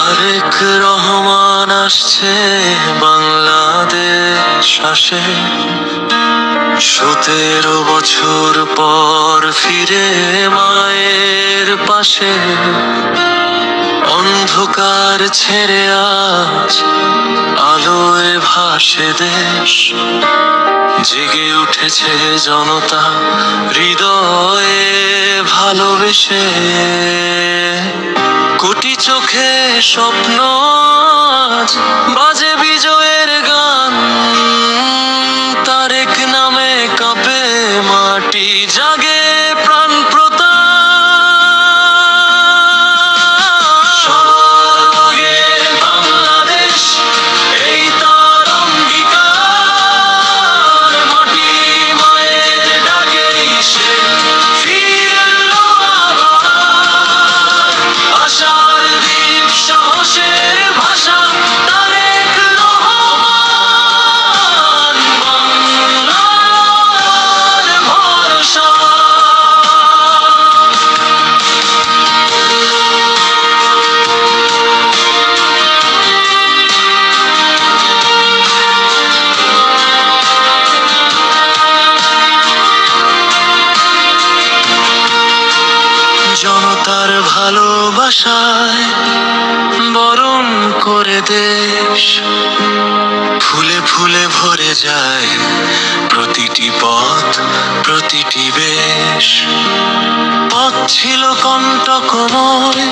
তারেক রহমান আসছে বাংলাদেশ আসে 17 বছর পর ফিরে মায়ের পাশে। অন্ধকার ছেড়ে আজ আলোয় ভাসে দেশ। জেগে উঠেছে জনতা হৃদয়ে ভালোবেসে। কোটি চোখে স্বপ্ন আজ বাজে বিজয়ের গান। তারেক নামে কাঁপে মাটি, জাগে প্রাণ প্রতাপ। সবার আগে বাংলাদেশ, এই তার অঙ্গীকার। মাটি মায়ের ডাকে সে ফিরলো আবার। আশার দ্বীপ, সাহসের ভাষা, তারেক রহমান বাংলার ভরসা। জনতার ভালোবাসায় বরণ করে দেশ। ফুলে ফুলে ভরে যায় প্রতিটি পথ, প্রতিটি বেশ। পথ ছিল কণ্টকময়,